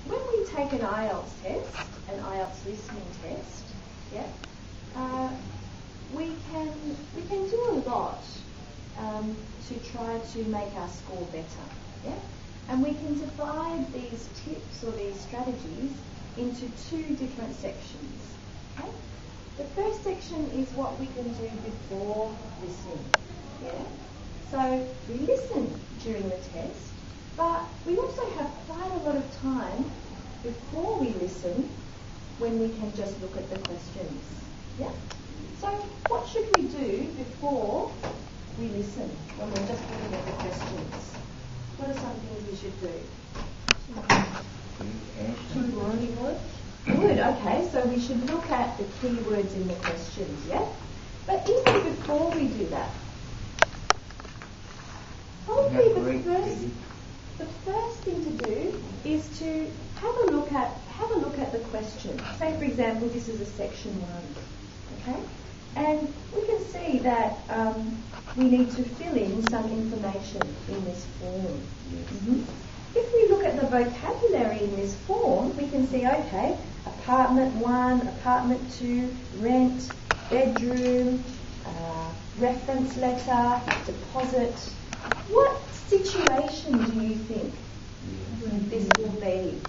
When we take an IELTS test, an IELTS listening test, we can do a lot to try to make our score better, and we can divide these tips or these strategies into two different sections. Okay? The first section is what we can do before listening. So we listen during the test, but we also have quite a lot of time before we listen when we can just look at the questions. So what should we do before we listen when we're just looking at the questions? What are some things we should do? Good, okay, so we should look at the keywords in the questions, But even before we do that, probably the first thing to do is to have a look at the question. Say, for example, this is a section 1, okay? And we can see that we need to fill in some information in this form. If we look at the vocabulary in this form, we can see, okay, apartment 1, apartment 2, rent, bedroom, reference letter, deposit. What situation do you think this will be?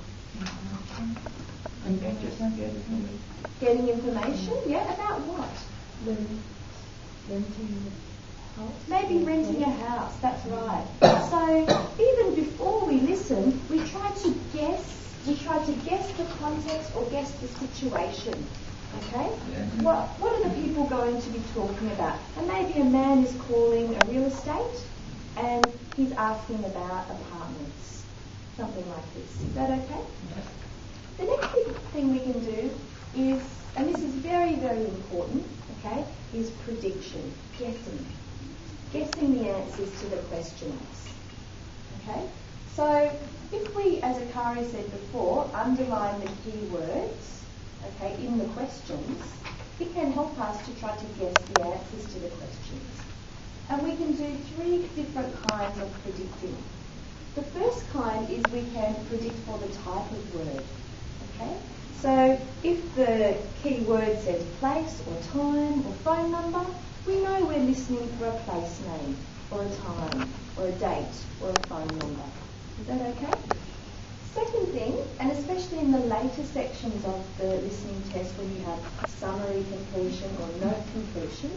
Getting information? About what? Renting a house. Maybe renting a house, that's right. So even before we listen, we try to guess the context or guess the situation. Okay? What are the people going to be talking about? And maybe a man is calling a real estate and he's asking about apartments. Something like this. Is that okay? The next big thing we can do is, and this is very, very important, okay, is prediction, guessing the answers to the questions. Okay? So if we, as Akari said before, underline the keywords, okay, in the questions, it can help us to try to guess the answers to the questions. And we can do 3 different kinds of predicting. The first kind is we can predict for the type of word. Okay? So if the key word says place or time or phone number, we know we're listening for a place name or a time or a date or a phone number. Is that okay? Second thing, and especially in the later sections of the listening test when you have summary completion or note completion,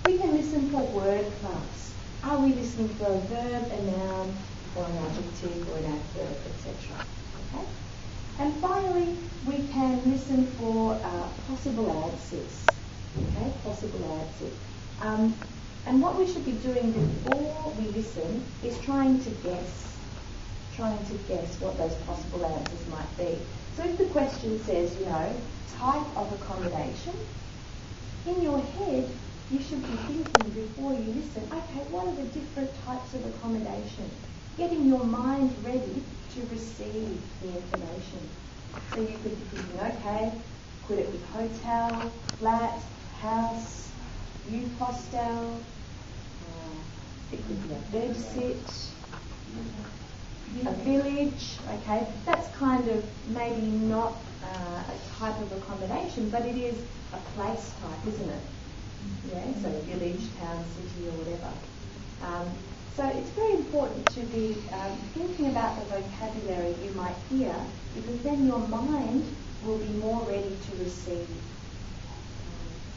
we can listen for word class. Are we listening for a verb, a noun, or an adjective or an adverb, etc.? Okay? And finally, we can listen for possible answers. Okay, possible answers. And what we should be doing before we listen is trying to guess what those possible answers might be. So if the question says, type of accommodation, in your head you should be thinking before you listen, okay, what are the different types of accommodation? Getting your mind ready to receive the information. So you could be thinking, okay, could it be hotel, flat, house, youth hostel, it could be a bed sit, a village, okay? That's kind of maybe not a type of accommodation, but it is a place type, isn't it? So village, town, city, or whatever. So it's very important to be thinking about the vocabulary you might hear, because then your mind will be more ready to receive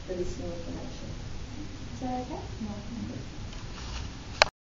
the listening information. Is that okay?